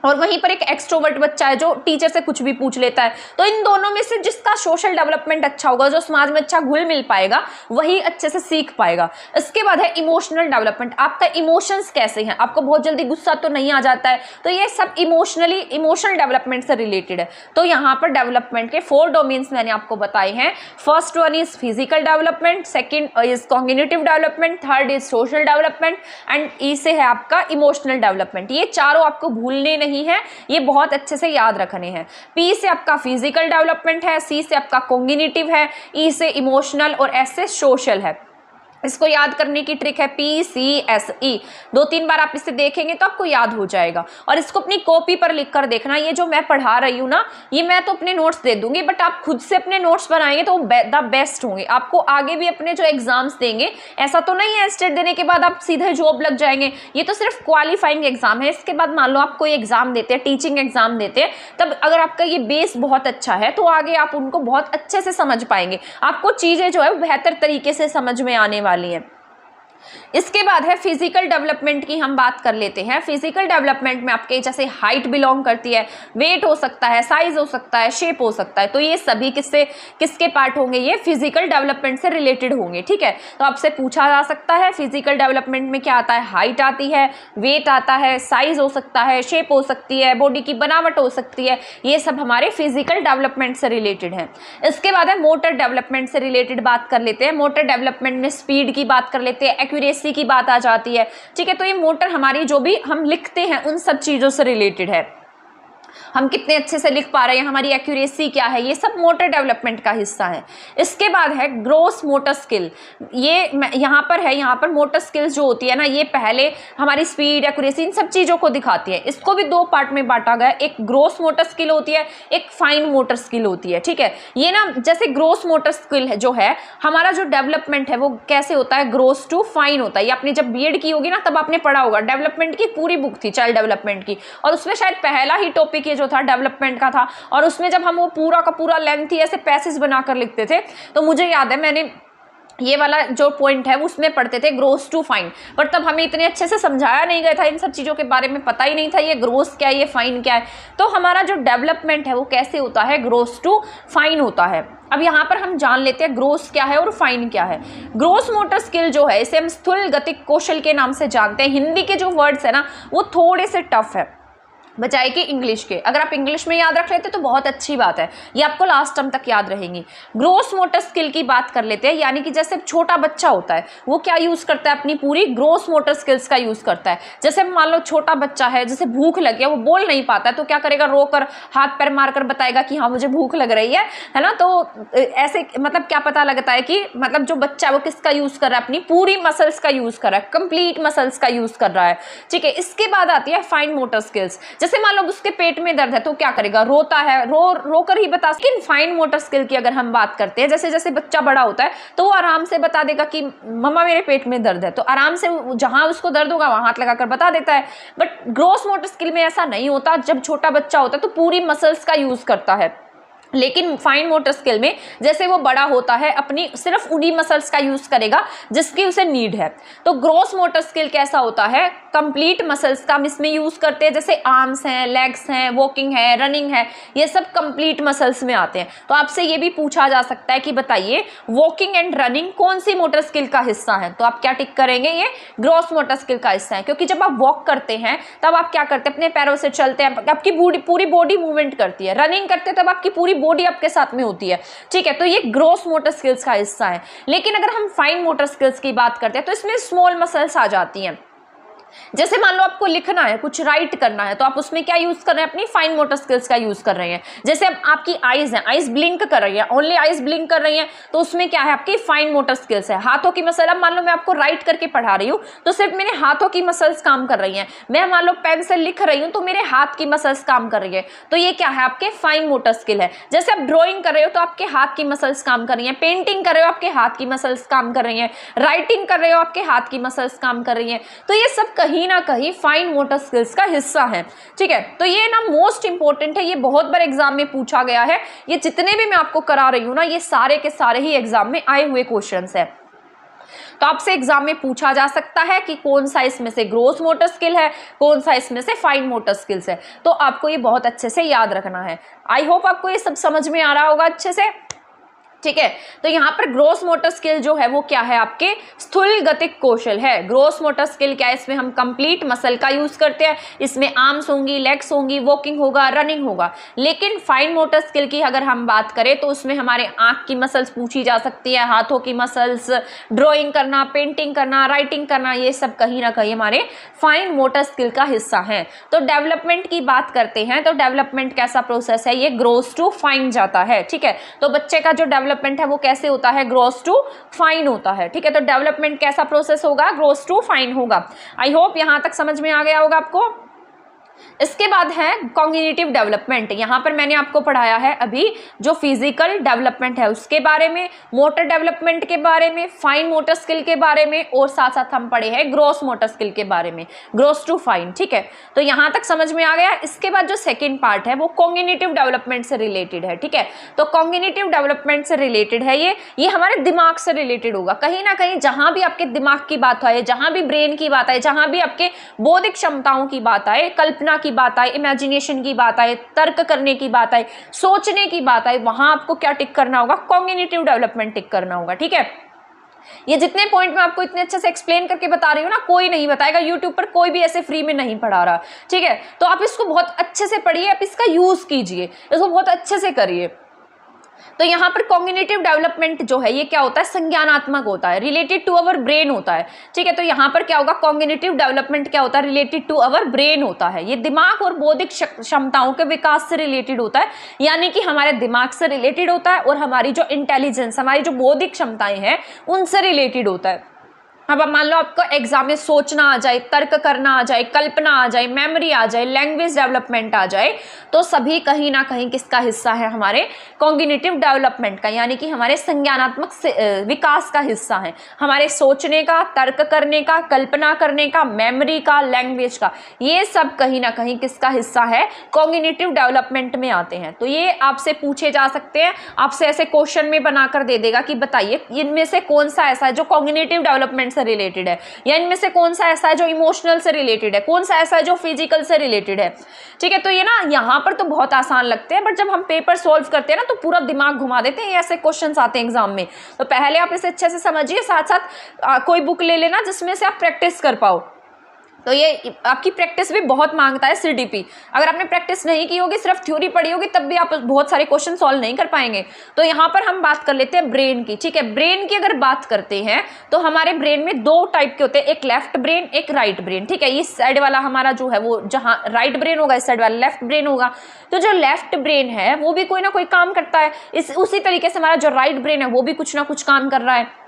और वहीं पर एक एक्सट्रोवर्ट बच्चा है जो टीचर से कुछ भी पूछ लेता है। तो इन दोनों में से जिसका सोशल डेवलपमेंट अच्छा होगा, जो समाज में अच्छा घुल मिल पाएगा, वही अच्छे से सीख पाएगा। इसके बाद है इमोशनल डेवलपमेंट, आपका इमोशंस कैसे हैं, आपको बहुत जल्दी गुस्सा तो नहीं आ जाता है, तो ये सब इमोशनल डेवलपमेंट से रिलेटेड है। तो यहाँ पर डेवलपमेंट के 4 डोमेन्स मैंने आपको बताए हैं। First one is physical development, second is cognitive development, third is social development and ई से है आपका इमोशनल डेवलपमेंट। ये चारों आपको भूलने नहीं है, ये बहुत अच्छे से याद रखने हैं। P से आपका फिजिकल डेवलपमेंट है, C से आपका कॉग्निटिव है, E से इमोशनल और S से सोशल है। इसको याद करने की ट्रिक है PCSE, 2-3 बार आप इसे देखेंगे तो आपको याद हो जाएगा। और इसको अपनी कॉपी पर लिख कर देखना, ये जो मैं पढ़ा रही हूँ ना, ये मैं तो अपने नोट्स दे दूंगी, बट आप खुद से अपने नोट्स बनाएंगे तो द बेस्ट होंगे। आपको आगे भी अपने जो एग्जाम्स देंगे, ऐसा तो नहीं है स्टेट देने के बाद आप सीधे जॉब लग जाएंगे, ये तो सिर्फ क्वालिफाइंग एग्जाम है। इसके बाद मान लो आप कोई एग्जाम देते हैं, टीचिंग एग्जाम देते हैं, तब अगर आपका ये बेस बहुत अच्छा है तो आगे आप उनको बहुत अच्छे से समझ पाएंगे, आपको चीजें जो है वो बेहतर तरीके से समझ में आने वाली है। इसके बाद है फिजिकल डेवलपमेंट की हम बात कर लेते हैं। फिजिकल डेवलपमेंट में आपके जैसे हाइट बिलोंग करती है, वेट हो सकता है, साइज हो सकता है, शेप हो सकता है, तो ये सभी किसके पार्ट होंगे, ये फिजिकल डेवलपमेंट से रिलेटेड होंगे, ठीक है। तो आपसे पूछा जा सकता है फिजिकल डेवलपमेंट में क्या आता है, हाइट आती है, वेट आता है, साइज हो सकता है, शेप हो सकती है, बॉडी की बनावट हो सकती है, ये सब हमारे फिजिकल डेवलपमेंट से रिलेटेड है। इसके बाद है मोटर डेवलपमेंट से रिलेटेड बात कर लेते हैं। मोटर डेवलपमेंट में स्पीड की बात कर लेते हैं, एक्यूरेसी की बात आ जाती है, ठीक है। तो ये मोटर हमारी जो भी हम लिखते हैं उन सब चीजों से रिलेटेड है। हम कितने अच्छे से लिख पा रहे हैं, हमारी एक्यूरेसी क्या है, ये सब मोटर डेवलपमेंट का हिस्सा है। इसके बाद है ग्रॉस मोटर स्किल। ये यहाँ पर मोटर स्किल्स जो होती है ना, ये पहले हमारी स्पीड, एक्यूरेसी, इन सब चीज़ों को दिखाती है। इसको भी दो पार्ट में बांटा गया, एक ग्रॉस मोटर स्किल होती है, एक फाइन मोटर स्किल होती है, ठीक है। ये ना जैसे ग्रॉस मोटर स्किल जो है, हमारा जो डेवलपमेंट है वो कैसे होता है, ग्रॉस टू फाइन होता है। ये आपने जब बीएड की होगी ना, तब आपने पढ़ा होगा, डेवलपमेंट की पूरी बुक थी चाइल्ड डेवलपमेंट की, और उसमें शायद पहला ही टॉपिक ये जो था डेवलपमेंट का था। और उसमें जब हम वो पूरा का पूरा लेंथी ऐसे पैसेज बनाकर लिखते थे, तो मुझे याद है मैंने ये वाला जो पॉइंट है उसमें पढ़ते थे ग्रोस टू फाइन, पर तब हमें इतने अच्छे से समझाया नहीं गया था, इन सब चीज़ों के बारे में पता ही नहीं था ये ग्रोस क्या है, ये फाइन क्या है। तो हमारा जो डेवलपमेंट है वो कैसे होता है, ग्रोस टू फाइन होता है। अब यहाँ पर हम जान लेते हैं ग्रोस क्या है और फाइन क्या है। ग्रोस मोटर स्किल जो है, इसे हम स्थूल गतिक कौशल के नाम से जानते हैं। हिंदी के जो वर्ड्स है ना, वो थोड़े से टफ है बजाय कि इंग्लिश के। अगर आप इंग्लिश में याद रख लेते तो बहुत अच्छी बात है, ये आपको लास्ट टर्म तक याद रहेंगी। ग्रोस मोटर स्किल की बात कर लेते हैं, यानी कि जैसे छोटा बच्चा होता है वो क्या यूज़ करता है, अपनी पूरी ग्रोस मोटर स्किल्स का यूज़ करता है। जैसे मान लो छोटा बच्चा है, जैसे भूख लगी है, वो बोल नहीं पाता है, तो क्या करेगा, रोकर हाथ पैर मारकर बताएगा कि हाँ मुझे भूख लग रही है ना। तो ऐसे मतलब क्या पता लगता है कि मतलब जो बच्चा है वो किसका यूज़ कर रहा है, अपनी पूरी मसल्स का यूज़ कर रहा है, कंप्लीट मसल्स का यूज़ कर रहा है, ठीक है। इसके बाद आती है फाइन मोटर स्किल्स। जैसे मान लो उसके पेट में दर्द है तो क्या करेगा, रोता है, रो कर ही बता। लेकिन फाइन मोटर स्किल की अगर हम बात करते हैं, जैसे जैसे बच्चा बड़ा होता है तो वो आराम से बता देगा कि मम्मा मेरे पेट में दर्द है, तो आराम से जहां उसको दर्द होगा वहां हाथ लगाकर बता देता है। बट ग्रोस मोटर स्किल में ऐसा नहीं होता। जब छोटा बच्चा होता है तो पूरी मसल्स का यूज करता है, लेकिन फाइन मोटर स्किल में जैसे वो बड़ा होता है अपनी सिर्फ उन्हीं मसल्स का यूज करेगा जिसकी उसे नीड है। तो ग्रोस मोटर स्किल कैसा होता है, कंप्लीट मसल्स का हम इसमें यूज करते हैं, जैसे आर्म्स हैं, लेग्स हैं, वॉकिंग है, रनिंग है, ये सब कंप्लीट मसल्स में आते हैं। तो आपसे ये भी पूछा जा सकता है कि बताइए वॉकिंग एंड रनिंग कौन सी मोटर स्किल का हिस्सा है, तो आप क्या टिक करेंगे, ये ग्रोस मोटर स्किल का हिस्सा है। क्योंकि जब आप वॉक करते हैं तब आप क्या करते हैं, अपने पैरों से चलते हैं, आपकी पूरी बॉडी मूवमेंट करती है। रनिंग करते हैं तब आपकी पूरी बॉडी आपके साथ में होती है, ठीक है। तो ये ग्रोस मोटर स्किल्स का हिस्सा है। लेकिन अगर हम फाइन मोटर स्किल्स की बात करते हैं तो इसमें स्मॉल मसल्स आ जाती हैं। जैसे मान लो आपको लिखना है, कुछ राइट करना है, तो आप उसमें क्या यूज कर रहे हैं, अपनी फाइन मोटर स्किल्स का यूज कर रहे हैं। जैसे अब आपकी आईज है, आईज ब्लिंक कर रही है, ओनली आईज ब्लिंक कर रही है, तो उसमें क्या है, आपकी फाइन मोटर स्किल्स है। हाथों की मसल, अब मान लो मैं आपको राइट करके पढ़ा रही हूँ तो सिर्फ मेरे हाथों की मसल्स काम कर रही हैं। मैं मान लो पेन से लिख रही हूँ तो मेरे हाथ की मसल्स काम कर रही है, तो ये क्या है, आपके फाइन मोटर स्किल है। जैसे आप ड्रॉइंग कर रहे हो तो आपके हाथ की मसल्स काम कर रही है, पेंटिंग कर रहे हो आपके हाथ की मसल्स काम कर रही है, राइटिंग कर रहे हो आपके हाथ की मसल्स काम कर रही है। तो ये सब कहीं ना कहीं फाइन मोटर स्किल्स का हिस्सा है, ठीक है। तो ये ना मोस्ट इंपॉर्टेंट है, ये बहुत बार एग्जाम में पूछा गया है। ये जितने भी मैं आपको करा रही हूं ना, ये सारे के सारे ही एग्जाम में आए हुए क्वेश्चंस है। तो आपसे एग्जाम में पूछा जा सकता है कि कौन सा इसमें से ग्रोस मोटर स्किल है, कौन सा इसमें से फाइन मोटर स्किल्स है। तो आपको ये बहुत अच्छे से याद रखना है। आई होप आपको ये सब समझ में आ रहा होगा अच्छे से, ठीक है। तो यहाँ पर ग्रोस मोटर स्किल जो है वो क्या है, आपके स्थूल गतिक कौशल है। ग्रोस मोटर स्किल क्या है, इसमें हम कंप्लीट मसल का यूज करते हैं, इसमें आर्म्स होंगी, लेग्स होंगी, वॉकिंग होगा, रनिंग होगा। लेकिन फाइन मोटर स्किल की अगर हम बात करें तो उसमें हमारे आंख की मसल्स पूछी जा सकती है, हाथों की मसल्स, ड्रॉइंग करना, पेंटिंग करना, राइटिंग करना, ये सब कहीं ना कहीं हमारे फाइन मोटर स्किल का हिस्सा है। तो डेवलपमेंट की बात करते हैं तो डेवलपमेंट कैसा प्रोसेस है, ये ग्रोस टू फाइन जाता है, ठीक है। तो बच्चे का जो डेवलपमेंट है वो कैसे होता है, ग्रोस टू फाइन होता है, ठीक है। तो डेवलपमेंट कैसा प्रोसेस होगा, ग्रोस टू फाइन होगा। आई होप यहां तक समझ में आ गया होगा आपको। इसके बाद है कॉग्निटिव डेवलपमेंट। यहाँ पर मैंने आपको पढ़ाया है अभी जो फिजिकल डेवलपमेंट है उसके बारे में, मोटर डेवलपमेंट के बारे में, फाइन मोटर स्किल के बारे में, और साथ साथ हम पढ़े हैं ग्रोस मोटर स्किल के बारे में, ग्रोस टू फाइन, ठीक है। तो यहाँ तक समझ में आ गया। इसके बाद जो सेकेंड पार्ट है वो कॉग्निटिव डेवलपमेंट से रिलेटेड है, ठीक है। तो कॉग्निटिव डेवलपमेंट से रिलेटेड है ये हमारे दिमाग से रिलेटेड होगा। कहीं ना कहीं जहां भी आपके दिमाग की बात आए, जहां भी ब्रेन की बात आए, जहां भी आपके बौद्धिक क्षमताओं की बात आए, कल्पना की बात आए, इमेजिनेशन की बात आए, तर्क करने की बात आए, सोचने की बात आए, वहां आपको क्या टिक करना होगा, कॉग्निटिव डेवलपमेंट टिक करना होगा, ठीक है। ये जितने पॉइंट मैं आपको इतने अच्छे से एक्सप्लेन करके बता रही हूँ ना, कोई नहीं बताएगा, यूट्यूब पर कोई भी ऐसे फ्री में नहीं पढ़ा रहा, ठीक है। तो आप इसको बहुत अच्छे से पढ़िए, आप इसका यूज कीजिए, इसको बहुत अच्छे से करिए। तो यहाँ पर कॉग्निटिव डेवलपमेंट जो है ये क्या होता है, संज्ञानात्मक होता है, रिलेटेड टू अवर ब्रेन होता है, ठीक है। तो यहाँ पर क्या होगा, कॉग्निटिव डेवलपमेंट क्या होता है, रिलेटेड टू अवर ब्रेन होता है, ये दिमाग और बौद्धिक क्षमताओं के विकास से रिलेटेड होता है, यानी कि हमारे दिमाग से रिलेटेड होता है और हमारी जो इंटेलिजेंस, हमारी जो बौद्धिक क्षमताएं हैं उनसे रिलेटेड होता है। अब मान लो आपको एग्जाम में सोचना आ जाए, तर्क करना आ जाए, कल्पना आ जाए, मेमोरी आ जाए, लैंग्वेज डेवलपमेंट आ जाए, तो सभी कहीं ना कहीं किसका हिस्सा है, हमारे कॉग्निटिव डेवलपमेंट का, यानी कि हमारे संज्ञानात्मक विकास का हिस्सा है। हमारे सोचने का, तर्क करने का, कल्पना करने का, मेमोरी का, लैंग्वेज का, ये सब कहीं ना कहीं किसका हिस्सा है, कॉग्निटिव डेवलपमेंट में आते हैं। तो ये आपसे पूछे जा सकते हैं, आपसे ऐसे क्वेश्चन में बनाकर दे देगा कि बताइए इनमें से कौन सा ऐसा है जो कॉग्निटिव डेवलपमेंट से रिलेटेड है, या इनमें से कौन सा ऐसा है जो इमोशनल से रिलेटेड है, कौन सा ऐसा है जो फिजिकल से रिलेटेड है, ठीक है। तो ये ना यहाँ पर तो बहुत आसान लगते हैं, बट जब हम पेपर सॉल्व करते हैं ना तो पूरा दिमाग घुमा देते हैं, ऐसे क्वेश्चंस आते हैं एग्जाम में। तो पहले आप इसे अच्छे से समझिए, साथ साथ कोई बुक ले लेना जिसमें से आप प्रैक्टिस कर पाओ। तो ये आपकी प्रैक्टिस भी बहुत मांगता है सीडीपी। अगर आपने प्रैक्टिस नहीं की होगी, सिर्फ थ्योरी पढ़ी होगी, तब भी आप बहुत सारे क्वेश्चन सॉल्व नहीं कर पाएंगे। तो यहाँ पर हम बात कर लेते हैं ब्रेन की, ठीक है। ब्रेन की अगर बात करते हैं तो हमारे ब्रेन में दो टाइप के होते हैं, एक लेफ्ट ब्रेन, एक राइट ब्रेन, ठीक है। इस साइड वाला हमारा जो है वो जहाँ राइट ब्रेन होगा, इस साइड वाला लेफ्ट ब्रेन होगा। तो जो लेफ्ट ब्रेन है वो भी कोई ना कोई काम करता है, उसी तरीके से हमारा जो राइट ब्रेन है वो भी कुछ ना कुछ काम कर रहा है।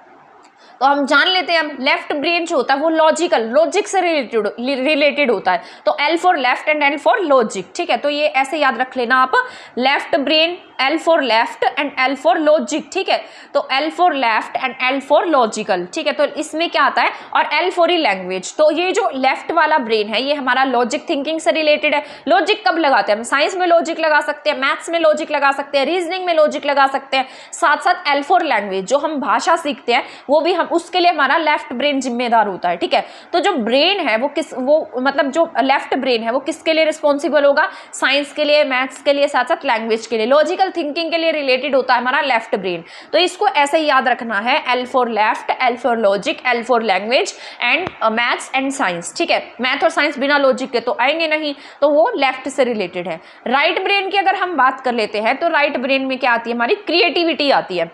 तो हम जान लेते हैं, हम लेफ्ट ब्रेन जो होता है वो लॉजिक से रिलेटेड होता है। तो L for left and L for logic, ठीक है। तो ये ऐसे याद रख लेना आप, left brain, L for left and L for logic, ठीक है। तो L for left and L for logical, ठीक है। तो इसमें क्या आता है, और एल फॉर ही लैंग्वेज। तो ये जो लेफ्ट वाला ब्रेन है ये हमारा लॉजिक थिंकिंग से रिलेटेड है। लॉजिक कब लगाते हैं हम, साइंस में लॉजिक लगा सकते हैं, मैथ्स में लॉजिक लगा सकते हैं, रीजनिंग में लॉजिक लगा सकते हैं। साथ साथ एल फॉर लैंग्वेज, जो हम भाषा सीखते हैं वो भी हम उसके लिए हमारा लेफ्ट ब्रेन जिम्मेदार होता है, ठीक है। तो जो ब्रेन है वो मतलब जो लेफ्ट ब्रेन है वो किसके लिए रिस्पॉन्सिबल होगा, साइंस के लिए, मैथ्स के लिए, साथ साथ लैंग्वेज के लिए, लॉजिकल थिंकिंग के लिए रिलेटेड होता है हमारा लेफ्ट ब्रेन। तो इसको ऐसे ही याद रखना है, L for left, L for logic, L for language and maths and science, ठीक है। मैथ और साइंस बिना लॉजिक के तो आएंगे नहीं, तो वो लेफ्ट से रिलेटेड है। राइट ब्रेन की अगर हम बात कर लेते हैं तो राइट ब्रेन में क्या आती है, हमारी क्रिएटिविटी आती है।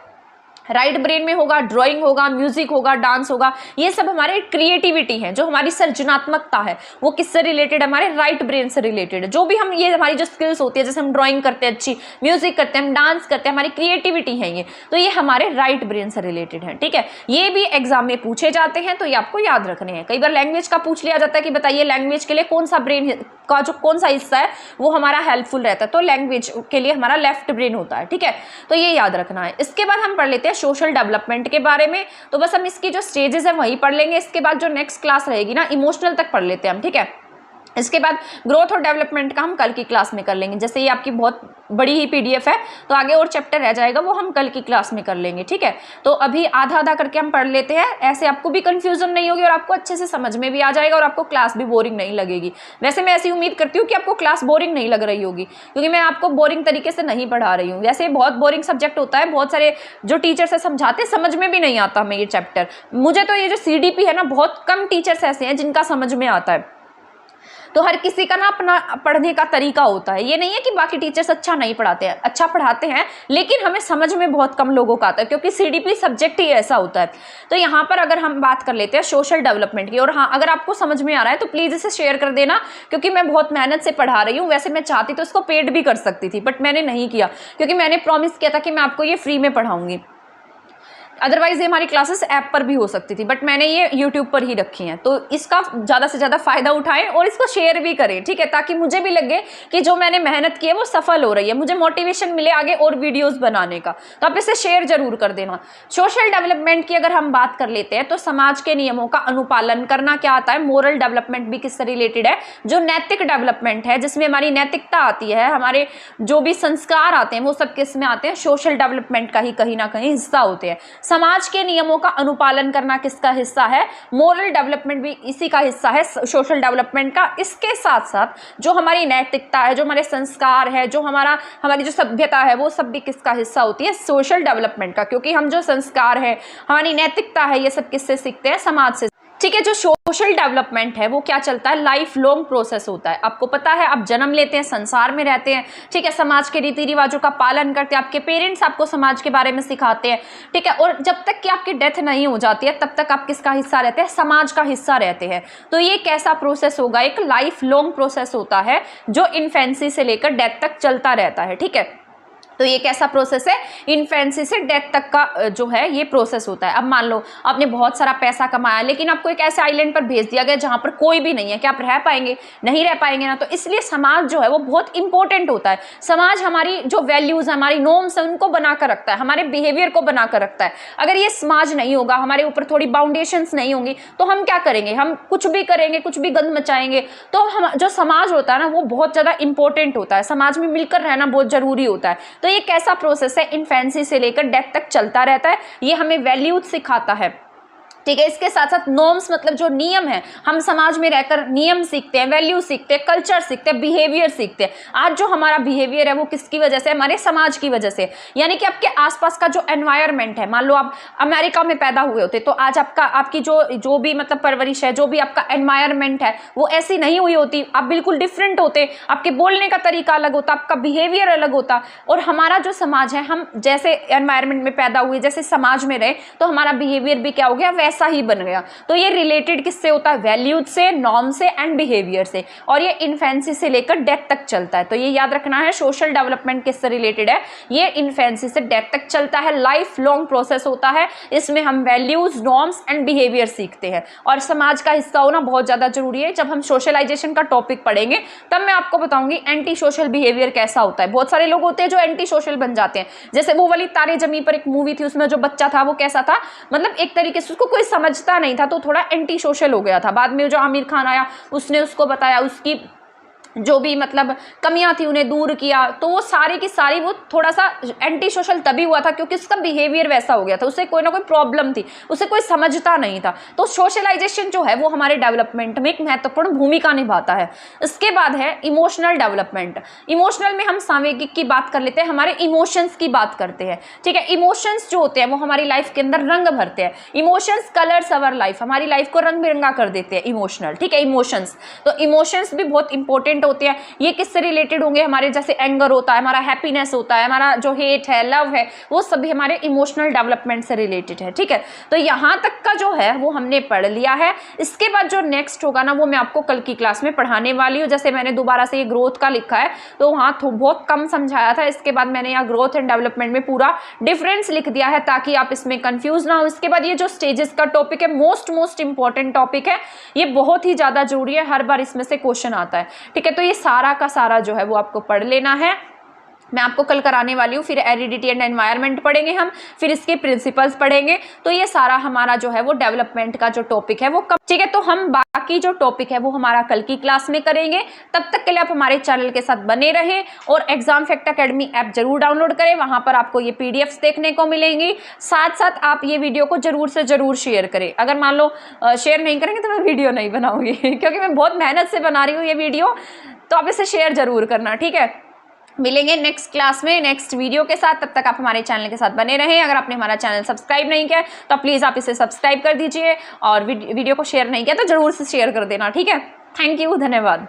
राइट ब्रेन में होगा ड्राइंग होगा, म्यूजिक होगा, डांस होगा, ये सब हमारे क्रिएटिविटी है, जो हमारी सृजनात्मकता है वो किससे रिलेटेड है, हमारे राइट ब्रेन से रिलेटेड है। जो भी हम, ये हमारी जो स्किल्स होती है, जैसे हम ड्राइंग करते हैं, अच्छी म्यूजिक करते हैं, हम डांस करते हैं, हमारी क्रिएटिविटी है ये, तो ये हमारे राइट ब्रेन से रिलेटेड है, ठीक है। ये भी एग्जाम में पूछे जाते हैं, तो ये आपको याद रखने हैं। कई बार लैंग्वेज का पूछ लिया जाता है कि बताइए लैंग्वेज के लिए कौन सा ब्रेन का जो कौन सा हिस्सा है वो हमारा हेल्पफुल रहता है, तो लैंग्वेज के लिए हमारा लेफ्ट ब्रेन होता है, ठीक है। तो ये याद रखना है। इसके बाद हम पढ़ लेते हैं सोशल डेवलपमेंट के बारे में। तो बस हम इसकी जो स्टेजेस है वही पढ़ लेंगे। इसके बाद जो नेक्स्ट क्लास रहेगी ना, इमोशनल तक पढ़ लेते हैं हम, ठीक है। इसके बाद ग्रोथ और डेवलपमेंट का हम कल की क्लास में कर लेंगे। जैसे ये आपकी बहुत बड़ी ही पीडीएफ है तो आगे और चैप्टर रह जाएगा, वो हम कल की क्लास में कर लेंगे, ठीक है। तो अभी आधा आधा करके हम पढ़ लेते हैं, ऐसे आपको भी कंफ्यूजन नहीं होगी और आपको अच्छे से समझ में भी आ जाएगा और आपको क्लास भी बोरिंग नहीं लगेगी। वैसे मैं ऐसी उम्मीद करती हूँ कि आपको क्लास बोरिंग नहीं लग रही होगी, क्योंकि मैं आपको बोरिंग तरीके से नहीं पढ़ा रही हूँ। वैसे बहुत बोरिंग सब्जेक्ट होता है, बहुत सारे जो टीचर से समझाते समझ में भी नहीं आता हमें ये चैप्टर। मुझे तो ये जो सीडीपी है ना, बहुत कम टीचर्स ऐसे हैं जिनका समझ में आता है। तो हर किसी का ना अपना पढ़ने का तरीका होता है। ये नहीं है कि बाकी टीचर्स अच्छा नहीं पढ़ाते हैं, अच्छा पढ़ाते हैं, लेकिन हमें समझ में बहुत कम लोगों का आता है, क्योंकि सीडीपी सब्जेक्ट ही ऐसा होता है। तो यहाँ पर अगर हम बात कर लेते हैं सोशल डेवलपमेंट की, और हाँ, अगर आपको समझ में आ रहा है तो प्लीज़ इसे शेयर कर देना, क्योंकि मैं बहुत मेहनत से पढ़ा रही हूँ। वैसे मैं चाहती तो इसको पेड भी कर सकती थी, बट मैंने नहीं किया, क्योंकि मैंने प्रॉमिस किया था कि मैं आपको ये फ्री में पढ़ाऊंगी। अदरवाइज ये हमारी क्लासेस ऐप पर भी हो सकती थी, बट मैंने ये यूट्यूब पर ही रखी हैं। तो इसका ज़्यादा से ज़्यादा फ़ायदा उठाएं और इसको शेयर भी करें, ठीक है, ताकि मुझे भी लगे कि जो मैंने मेहनत की है वो सफल हो रही है, मुझे मोटिवेशन मिले आगे और वीडियोस बनाने का। तो आप इसे शेयर जरूर कर देना। सोशल डेवलपमेंट की अगर हम बात कर लेते हैं तो समाज के नियमों का अनुपालन करना क्या आता है। मोरल डेवलपमेंट भी किससे रिलेटेड है, जो नैतिक डेवलपमेंट है, जिसमें हमारी नैतिकता आती है, हमारे जो भी संस्कार आते हैं वो सब किस में आते हैं, सोशल डेवलपमेंट का ही कहीं ना कहीं हिस्सा होते हैं। समाज के नियमों का अनुपालन करना किसका हिस्सा है, मोरल डेवलपमेंट भी इसी का हिस्सा है, सोशल डेवलपमेंट का। इसके साथ साथ जो हमारी नैतिकता है, जो हमारे संस्कार है, जो हमारी जो सभ्यता है, वो सब भी किसका हिस्सा होती है, सोशल डेवलपमेंट का। क्योंकि हम जो संस्कार है, हमारी नैतिकता है, ये सब किससे सीखते हैं, समाज से। ठीक है। जो सोशल डेवलपमेंट है वो क्या चलता है, लाइफ लॉन्ग प्रोसेस होता है। आपको पता है, आप जन्म लेते हैं, संसार में रहते हैं, ठीक है, समाज के रीति रिवाजों का पालन करते हैं, आपके पेरेंट्स आपको समाज के बारे में सिखाते हैं, ठीक है, और जब तक कि आपकी डेथ नहीं हो जाती है तब तक आप किसका हिस्सा रहते हैं, समाज का हिस्सा रहते हैं। तो ये कैसा प्रोसेस होगा, एक लाइफ लॉन्ग प्रोसेस होता है जो इन्फेंसी से लेकर डेथ तक चलता रहता है, ठीक है। तो ये कैसा प्रोसेस है, इन्फेंसी से डेथ तक का जो है ये प्रोसेस होता है। अब मान लो आपने बहुत सारा पैसा कमाया, लेकिन आपको एक ऐसे आइलैंड पर भेज दिया गया जहां पर कोई भी नहीं है, क्या आप रह पाएंगे, नहीं रह पाएंगे ना। तो इसलिए समाज जो है वो बहुत इंपॉर्टेंट होता है। समाज हमारी जो वैल्यूज, हमारी नॉर्म्स है उनको बनाकर रखता है, हमारे बिहेवियर को बनाकर रखता है। अगर ये समाज नहीं होगा, हमारे ऊपर थोड़ी बाउंडेशंस नहीं होंगी, तो हम क्या करेंगे, हम कुछ भी करेंगे, कुछ भी गंद मचाएंगे। तो हम जो समाज होता है ना वो बहुत ज्यादा इंपॉर्टेंट होता है, समाज में मिलकर रहना बहुत जरूरी होता है। तो ये कैसा प्रोसेस है, इन्फेंसी से लेकर डेथ तक चलता रहता है। ये हमें वैल्यूज सिखाता है, ठीक है। इसके साथ साथ नॉर्म्स मतलब जो नियम है, हम समाज में रहकर नियम सीखते हैं, वैल्यू सीखते हैं, कल्चर सीखते हैं, बिहेवियर सीखते हैं। आज जो हमारा बिहेवियर है वो किसकी वजह से, हमारे समाज की वजह से। यानी कि आपके आसपास का जो एनवायरनमेंट है, मान लो आप अमेरिका में पैदा हुए होते तो आज आपकी जो भी मतलब परवरिश है, जो भी आपका एनवायरनमेंट है वो ऐसी नहीं हुई होती, आप बिल्कुल डिफरेंट होते, आपके बोलने का तरीका अलग होता, आपका बिहेवियर अलग होता। और हमारा जो समाज है, हम जैसे एनवायरनमेंट में पैदा हुए, जैसे समाज में रहे, तो हमारा बिहेवियर भी क्या हो गया, ऐसा ही बन गया। तो ये रिलेटेड किससे होता है, वैल्यूज से, नॉर्म से एंड बिहेवियर से, और ये इन्फेंसी से लेकर डेथ तक चलता है। तो ये याद रखना है, सोशल डेवलपमेंट किससे रिलेटेड है, ये इन्फेंसी से डेथ तक चलता है, लाइफ लॉन्ग प्रोसेस होता है। इसमें हम वैल्यूज, नॉर्म्स एंड बिहेवियर सीखते हैं, और समाज का हिस्सा होना बहुत ज्यादा जरूरी है। जब हम सोशलाइजेशन का टॉपिक पढ़ेंगे तब मैं आपको बताऊंगी एंटी सोशल बिहेवियर कैसा होता है। बहुत सारे लोग होते हैं जो एंटी सोशल बन जाते हैं, जैसे वो वाली तारे जमी पर एक मूवी थी, उसमें जो बच्चा था वो कैसा था, मतलब एक तरीके से उसको कोई समझता नहीं था, तो थोड़ा एंटी सोशल हो गया था। बाद में जो आमिर खान आया उसने उसको बताया, उसकी जो भी मतलब कमियां थी उन्हें दूर किया, तो वो सारी की सारी वो थोड़ा सा एंटी सोशल तभी हुआ था क्योंकि उसका बिहेवियर वैसा हो गया था, उसे कोई ना कोई प्रॉब्लम थी, उसे कोई समझता नहीं था। तो सोशलाइजेशन जो है वो हमारे डेवलपमेंट में एक महत्वपूर्ण भूमिका निभाता है। इसके बाद है इमोशनल डेवलपमेंट। इमोशनल में हम सामयिक की बात कर लेते हैं, हमारे इमोशंस की बात करते हैं, ठीक है। इमोशंस जो होते हैं वो हमारी लाइफ के अंदर रंग भरते हैं। इमोशंस कलर्स अवर लाइफ, हमारी लाइफ को रंग बिरंगा कर देते हैं इमोशनल, ठीक है। इमोशंस, तो इमोशंस भी बहुत इंपॉर्टेंट होते हैं। ये किससे रिलेटेड होंगे, हमारे जैसे एंगर होता है, हमारा हैप्पीनेस होता है, हमारा जो हेट है, लव है, वो सभी हमारे इमोशनल डेवलपमेंट से रिलेटेड है, ठीक है। तो यहाँ तक का जो है वो हमने पढ़ लिया है। इसके बाद जो नेक्स्ट होगा ना वो मैं आपको कल की क्लास में पढ़ाने वाली हूँ। जैसे मैंने दोबारा से ये ग्रोथ का लिखा है तो वहाँ बहुत कम समझाया था, इसके बाद मैंने यहाँ ग्रोथ एंड डेवलपमेंट में पूरा डिफरेंस लिख दिया है ताकि आप इसमें कंफ्यूज ना हो। इसके बाद ये जो स्टेजेस का टॉपिक है मोस्ट इंपॉर्टेंट टॉपिक है, ये बहुत ही ज्यादा जरूरी है, हर बार इसमें से क्वेश्चन आता है, ठीक है। तो ये सारा का सारा जो है वो आपको पढ़ लेना है, मैं आपको कल कराने वाली हूँ। फिर हेरिडिटी एंड एनवायरनमेंट पढ़ेंगे हम, फिर इसके प्रिंसिपल्स पढ़ेंगे। तो ये सारा हमारा जो है वो डेवलपमेंट का जो टॉपिक है वो ठीक है। तो हम बाकी जो टॉपिक है वो हमारा कल की क्लास में करेंगे। तब तक के लिए आप हमारे चैनल के साथ बने रहे और एग्जाम फैक्ट अकेडमी ऐप जरूर डाउनलोड करें, वहां पर आपको ये पीडीएफ्स देखने को मिलेंगी। साथ साथ आप ये वीडियो को जरूर से जरूर शेयर करें। अगर मान लो शेयर नहीं करेंगे तो मैं वीडियो नहीं बनाऊंगी क्योंकि मैं बहुत मेहनत से बना रही हूँ ये वीडियो, तो आप इसे शेयर जरूर करना, ठीक है। मिलेंगे नेक्स्ट क्लास में नेक्स्ट वीडियो के साथ, तब तक आप हमारे चैनल के साथ बने रहें। अगर आपने हमारा चैनल सब्सक्राइब नहीं किया तो प्लीज़ आप इसे सब्सक्राइब कर दीजिए और वीडियो को शेयर नहीं किया तो जरूर से शेयर कर देना, ठीक है। थैंक यू, धन्यवाद।